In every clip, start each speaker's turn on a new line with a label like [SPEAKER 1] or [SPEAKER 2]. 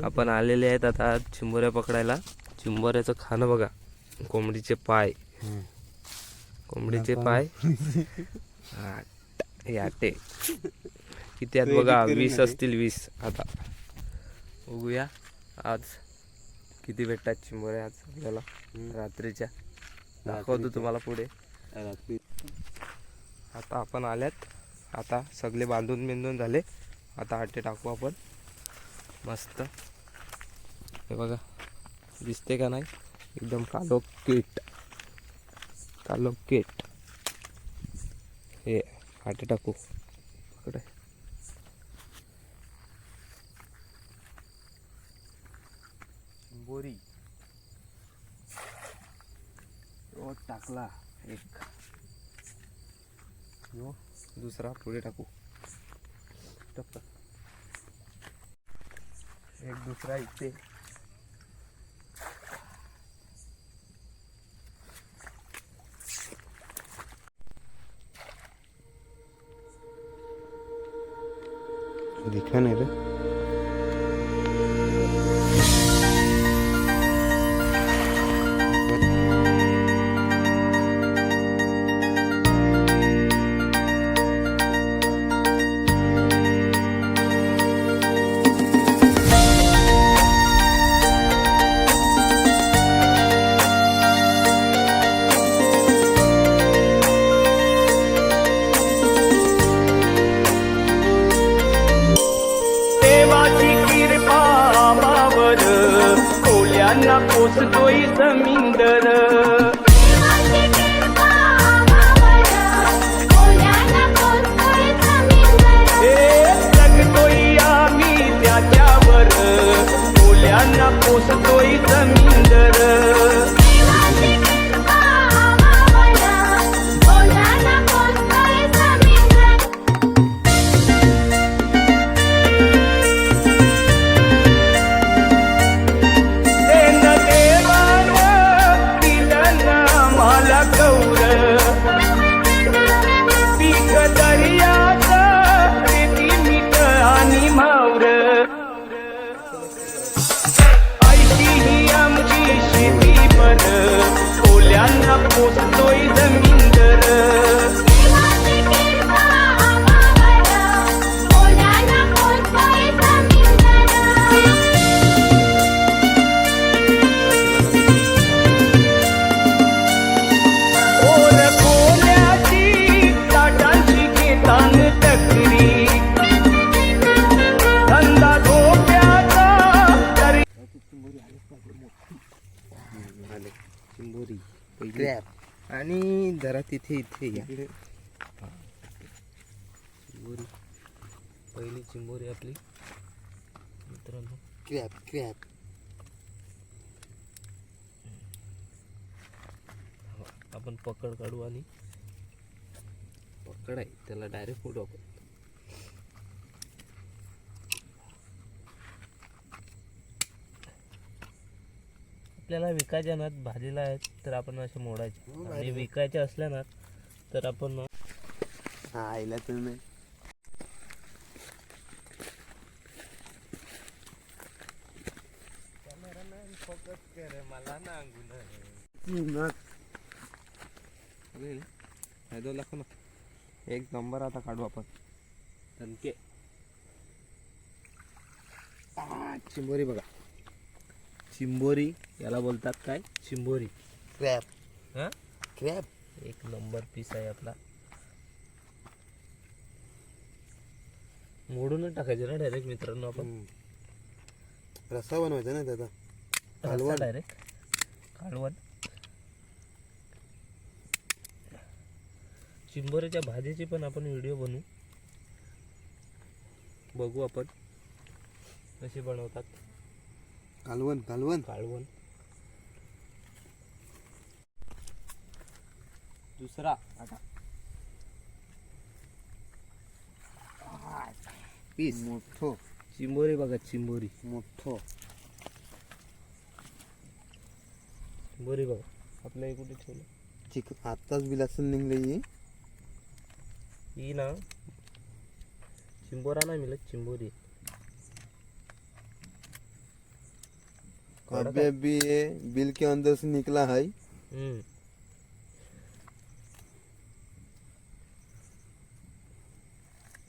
[SPEAKER 1] आपण आलेले आहेत आता चिंबोऱ्या पकडायला. चिंबोऱ्याचं खाणं बघा, कोंबडीचे पाय, कोंबडीचे पाय याटे किती आहेत बघा, 20 असतील 20. आता बघूया आज किती भेटतात चिंबोऱ्या आज आपल्याला रात्रीच्या. दाखवतो तुम्हाला पुढे. आता आपण आल्यात, आता सगळे बांधून बिंदून झाले. आता आटे टाकू आपण मस्त. हे बघा दिसते का नाही, एकदम कालोकेट कालोकेट. हे आटे टाकू इकडे. बोरी रोज टाकला एक, यो दुसरा पुढे टाकू. एक दुसरा इथे.
[SPEAKER 2] दिखा नहीं रे.
[SPEAKER 3] पोचतोय जमीनदर जगतोय आम्ही त्याच्यावर, कोल्यांना पोचतोय जमीनदर. पोचतोय जमीनदर. ओर कोल्याची ताटांची घेतान टकरी, धंदा धोप्याचा तरी.
[SPEAKER 1] चिंबोरी क्रॅप आणि जरा तिथे इथे या. चिंबोरी पहिली चिंबोरी आपली मित्रांनो.
[SPEAKER 2] Crab crab.
[SPEAKER 1] आपण पकड काढू आणि पकड आहे त्याला डायरेक्ट फोटो आपण. आपल्याला विकायच्या ना भाजीला आहेत तर आपण असे मोडायचे, आणि विकायचे असल्या ना तर आपण
[SPEAKER 2] आईला तुम्ही
[SPEAKER 1] फोकस कर मला नांगून दाखव ना. एक नंबर. आता काढू आपण तनके. चिंबोरी बघा, चिंबोरी याला बोलतात काय, चिंबोरी
[SPEAKER 2] क्रॅप.
[SPEAKER 1] हा
[SPEAKER 2] क्रॅप
[SPEAKER 1] एक नंबर पीस आहे आपला. मोडूनच टाकायचे ना डायरेक्ट मित्रांनो आपण.
[SPEAKER 2] रस्सा बनवायचा ना त्याचा.
[SPEAKER 1] कालवण डायरेक्ट कालवण. चिंबोरीच्या भाजीची पण आपण व्हिडिओ बनवू, बघू आपण कशी बनवतात.
[SPEAKER 2] कालवण कालवण
[SPEAKER 1] कालवण. दुसरा आता
[SPEAKER 2] पीस मोठो.
[SPEAKER 1] चिंबोरी बघा, चिंबोरी
[SPEAKER 2] मोठो.
[SPEAKER 1] चिंबोरी बघा. आपल्या हे कुठे ठेवलं.
[SPEAKER 2] चिकन आत्ताच बिलासून निघले.
[SPEAKER 1] ही ना चिंबोरा नाही मिळत, चिंबोरी.
[SPEAKER 2] अभी अभी ये बिल के अंदर से निकला है।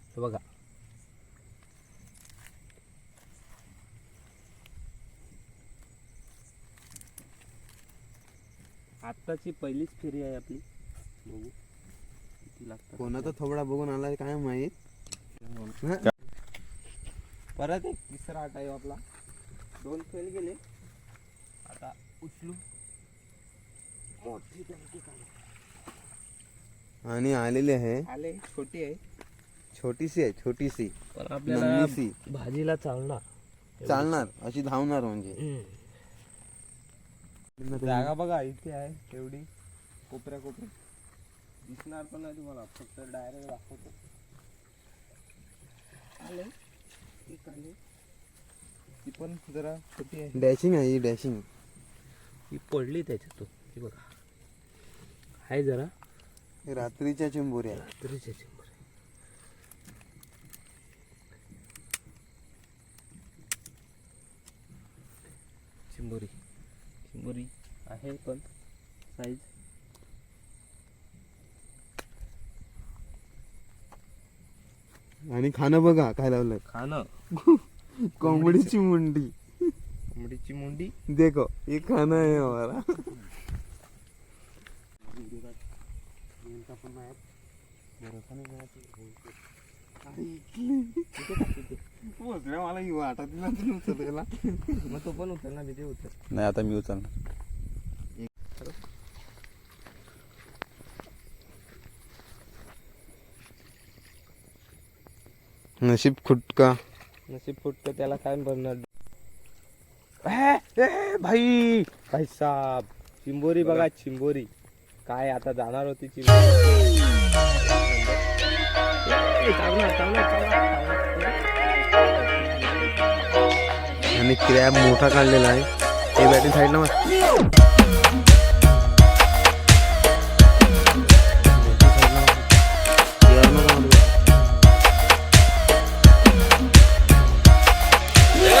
[SPEAKER 1] हे बघा आत्ताची पहिलीच फेरी आहे आपली. बघू किती लागतात.
[SPEAKER 2] कोणाचा थोबडा बघून आलाय काय माहित.
[SPEAKER 1] परत एक तिसरा आटा आहे आपला. 2 फेल गेले. आता उचलू. मोठी टंकी काढू.
[SPEAKER 2] आणि आलेले आहे.
[SPEAKER 1] आले छोटी आहे
[SPEAKER 2] छोटीशी आहे, छोटीशी
[SPEAKER 1] पण आपल्याला
[SPEAKER 2] नन्हीशी.
[SPEAKER 1] भाजीला चालणार.
[SPEAKER 2] चालणार अशी धावणार म्हणजे.
[SPEAKER 1] जागा बघा इथे आहे एवढी कोपऱ्या दिसणार पण नाही तुम्हाला, फक्त डायरेक्ट दाखवतो. आले एक आले. ती पण जरा छोटी आहे.
[SPEAKER 2] डॅशिंग आहे ही, डॅशिंग.
[SPEAKER 1] ही पडली त्याच्यातून. ही बघा आहे जरा
[SPEAKER 2] रात्रीच्या चिंबोऱ्या.
[SPEAKER 1] रात्रीच्या चिंबोरी. चिंबोरी आहे पण साईज.
[SPEAKER 2] आणि खाणं बघा काय लावलंय.
[SPEAKER 1] खाणं
[SPEAKER 2] कोंबडीची मुंडी.
[SPEAKER 1] कोंबडीची मुंडी.
[SPEAKER 2] देखो ये खाना है हमारा. मला ही वाटत नाही उचलायला.
[SPEAKER 1] मग तो पण उचल ना, तिथे उचल.
[SPEAKER 4] नाही आता मी उचलणार.
[SPEAKER 2] नशीब खुटका.
[SPEAKER 1] नशीब फुटतं त्याला काय बनणार. भाई भाई साहब चिंबोरी बघा चिंबोरी. काय आता जाणार होती चिंबोरी.
[SPEAKER 2] आणि क्रॅब मोठा काढलेला आहे. ते बॅटरी साईडला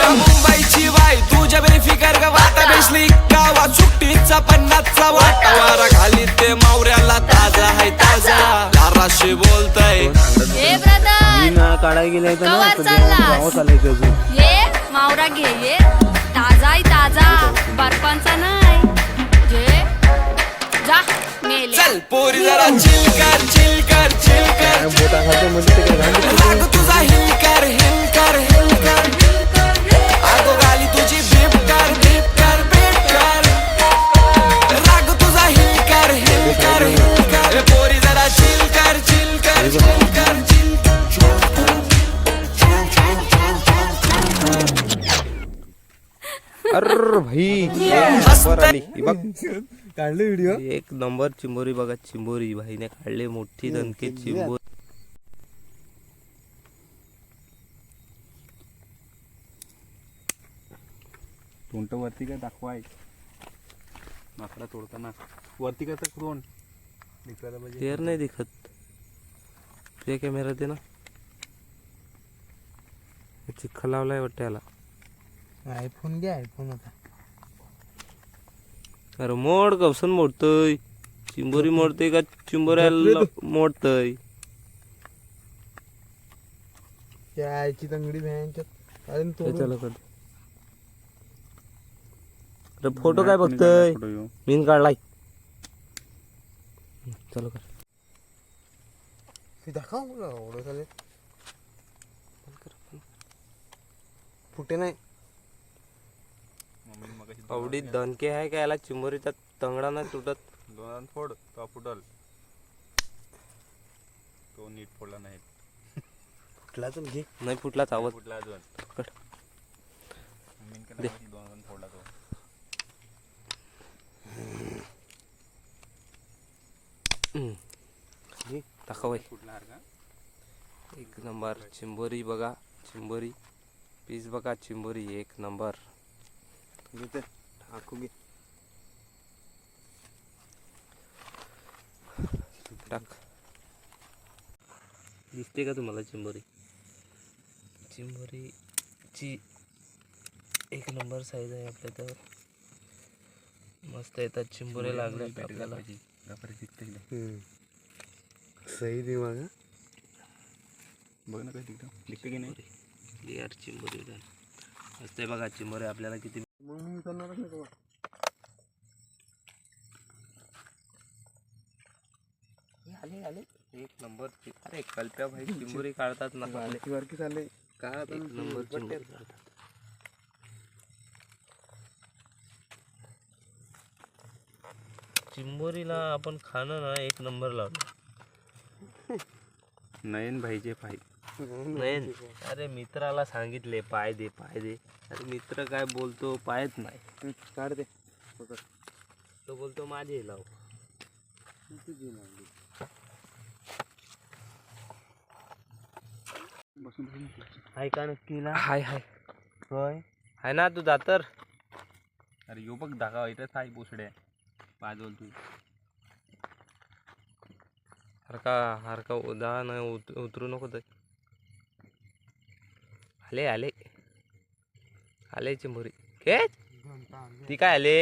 [SPEAKER 3] मुंबईची बाई तुझ्या बेफिकर गवाता बेसली गावात सुट्टीचा 50चा वाटा. वारा घाली ते मावऱ्याला ताजा आहे ताजा. दाराशी बोलतय
[SPEAKER 5] ये ब्रदर
[SPEAKER 2] काढायला गेलाय
[SPEAKER 5] कवर चाललास?
[SPEAKER 2] चालायचं अजून.
[SPEAKER 5] ये मावरा घे ये ताजा आहे ताजा बर्फांचा नाही. ये जा मेले.
[SPEAKER 3] चल पोरी जरा चिल कर चिल कर चिल कर.
[SPEAKER 2] बोटा खायचं म्हणजे ते काय घाण.
[SPEAKER 3] राग तुझा हिल कर हिल कर हिल कर. आगो गाली तुझी बीप कर बीप कर बीप कर. राग तुझा हिल कर हिल कर हिल कर. ए पोरी जरा चिल कर चिल कर चिल कर चिल.
[SPEAKER 1] अरे भाई नंबर आली. ही बघ
[SPEAKER 2] काढले व्हिडिओ.
[SPEAKER 1] एक नंबर चिंबोरी बघा चिंबोरी. भाईने काढले मोठी दणके चिंबोरी.
[SPEAKER 4] तोंड वरती काय दाखवाय. माकडा तोडताना वरती काय तर तोंड दिसायला पाहिजे.
[SPEAKER 1] क्लिअर नाही दिखत. ते कॅमेरा दे ना. चिखल लावलाय वाटतं याला.
[SPEAKER 2] आयफोन घ्या आयफोन आता.
[SPEAKER 1] अरे मोड कवसन मोडतय. चिंबोरी मोडतय का चिंबोऱ्याला मोडतय.
[SPEAKER 2] त्या आईची तंगडी भयांच्यात. अरे
[SPEAKER 1] हे
[SPEAKER 2] तो
[SPEAKER 1] चला कर. अरे फोटो काय बघतय.
[SPEAKER 4] फोटो घेऊ.
[SPEAKER 1] मीन काढलाय. चलो कर.
[SPEAKER 2] दाखव मला एवढं झाले. फुटे नाही.
[SPEAKER 1] आवडी दणके आहे का याला. चिंबोरीचा तंगडा नाही तुटत.
[SPEAKER 4] दोन फोड तो फुटल. तो नीट फोडला नाही.
[SPEAKER 2] फुटला तर घे.
[SPEAKER 1] नाही फुटला चावत.
[SPEAKER 4] फुटला अजून.
[SPEAKER 1] कट.
[SPEAKER 4] मीन केला दोन फोडला तो.
[SPEAKER 1] दाखव भाई.
[SPEAKER 4] फुटला का.
[SPEAKER 1] एक नंबर चिंबोरी बघा चिंबोरी. पीस बघा चिंबोरी एक नंबर.
[SPEAKER 2] घेते टाकू घे.
[SPEAKER 1] टाक. दिसते का तुम्हाला चिंबोरी. चिंबोरीची एक नंबर साईज आहे आपल्या त्यावर. मस्त येतात चिंबोरे लागले आपल्याला.
[SPEAKER 2] सही दिमाग हा.
[SPEAKER 4] बघ ना काय तिकडं दिसते की नाही.
[SPEAKER 1] क्लिअर चिंबोरी मस्त आहे बघा चिंबोरे आपल्याला किती. आले आले एक नंबर. अरे कल्प्या भाई चिंबोरी काढतात ना.
[SPEAKER 2] वरती चालले
[SPEAKER 1] काय एक नंबर चिंबोरी काढतात. चिंबोरीला आपण खाणं ना एक नंबर लावलं.
[SPEAKER 4] नयन भाईचे पाय.
[SPEAKER 1] नाही अरे मित्राला सांगितले पाय दे पाय दे. अरे मित्र काय बोलतो पायच नाही.
[SPEAKER 2] काढ दे.
[SPEAKER 1] तो बोलतो माझे लाव. हाय का नक्की ना. हाय हाय होय हाय ना तू जातर.
[SPEAKER 4] अरे यो बघ दाखवा इथं काय बोसड्या पाय बोलतो.
[SPEAKER 1] हरका उदा नाही उतरू नको ते. आले आले आले चिंबोरी खेच. ती काय आले.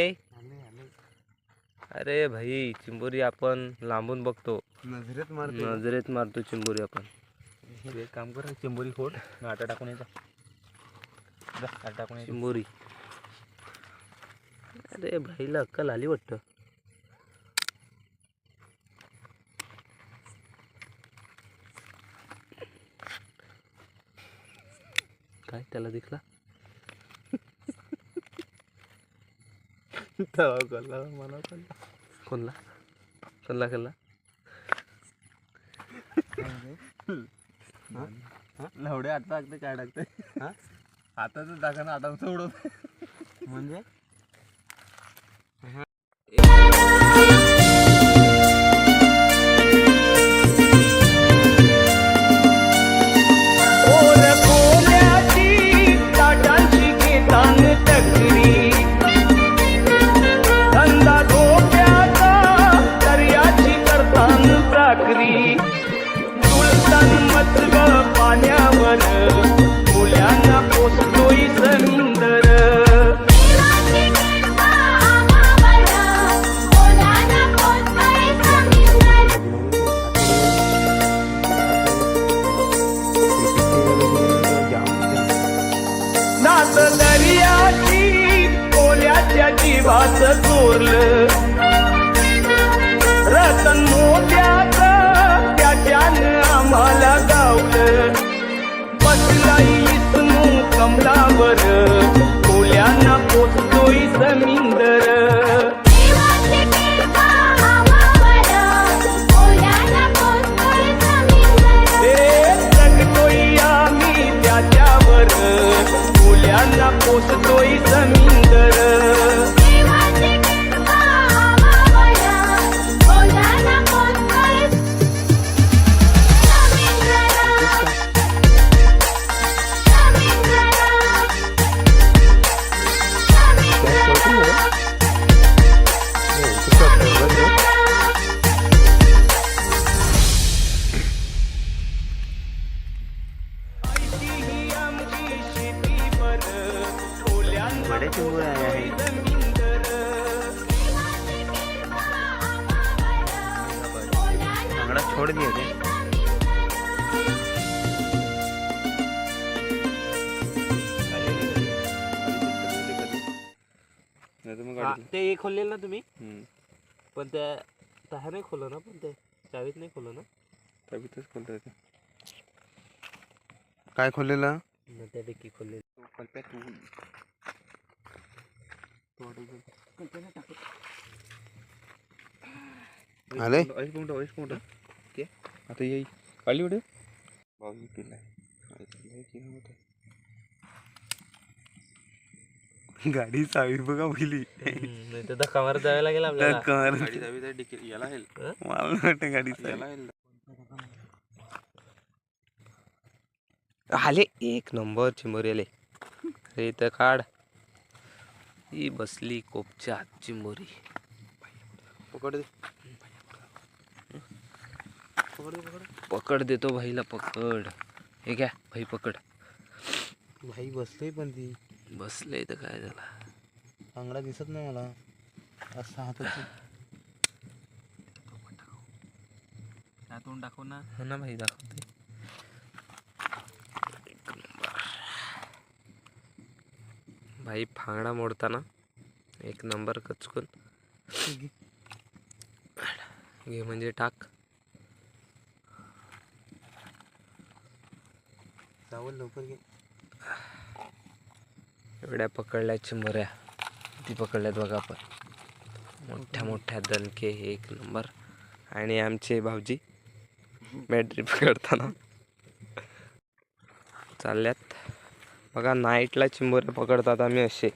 [SPEAKER 1] अरे भाई चिंबोरी आपण लांबून बघतो
[SPEAKER 2] नजरेत मारते.
[SPEAKER 1] नजरेत मारतो चिंबोरी आपण.
[SPEAKER 4] एक काम कर चिंबोरी फोड आटा टाकून येतो. आटा टाकून येतो.
[SPEAKER 1] चिंबोरी. अरे भाईला अक्कल आली वाटतं. काय त्याला दिसला.
[SPEAKER 4] मला
[SPEAKER 1] कोणला कोणला केला.
[SPEAKER 4] लवडे आटा टाकते काय टाकते. हाताचं टाका आटा सोडत
[SPEAKER 2] म्हणजे
[SPEAKER 3] पाण्यावर मुलांना पोसतोय समुंदर. नाच दर्याची कोल्याच्या जीवाच चोरलं. रतन मोत्याचं त्याच्यानं आम्हाला गावलं. बसलाई विष्णू कमलावर कोल्यांना पोचतोय समिंदर. जगतोय आम्ही त्याच्यावर कोल्यांना पोचतोय समिंदर.
[SPEAKER 2] बड़े चिंबोरे आया है. आंगड़ा छोड़ दिया क्या.
[SPEAKER 1] ते एक खोललेलं ना तुम्ही. पण त्या नाही खोलं ना. पण ते चावीत नाही खोलं ना.
[SPEAKER 2] काय खोललेलं.
[SPEAKER 1] त्या डिक्की खोललेली.
[SPEAKER 2] आले
[SPEAKER 4] आता येई काढली उडे.
[SPEAKER 2] गाडी चावी बघा पहिली.
[SPEAKER 1] नाही तर धक्का मारत जावं लागेल आपल्याला.
[SPEAKER 4] गाडी जावी तर डिक्की याला हेल.
[SPEAKER 2] मला वाटतं गाडी
[SPEAKER 4] याला हेल.
[SPEAKER 1] आले एक नंबर चिंबोरी आले. अरे इथं काढ. ही बसली कोपच्या आत चिंबोरी.
[SPEAKER 2] पकड दे.
[SPEAKER 1] पकड देतो भाईला पकड. हे घ्या भाई पकड.
[SPEAKER 2] भाई बसले पण ती
[SPEAKER 1] बसले तर काय झाला.
[SPEAKER 2] आंगडा दिसत नाही मला. असा हातात
[SPEAKER 4] त्यातून दाखव ना.
[SPEAKER 1] हो ना भाई दाखवते. भाई फांगडा मोडताना एक नंबर कचकून घे म्हणजे टाक.
[SPEAKER 2] चावल लवकर घे.
[SPEAKER 1] एवढ्या पकडल्या चिंबऱ्या किती पकडल्यात बघा आपण. मोठ्या मोठ्या दणके एक नंबर. आणि आमचे भाऊजी बॅटरी पकडताना चालल्यात बघा. नाईटला चिंबोऱ्या पकडतात आम्ही असे.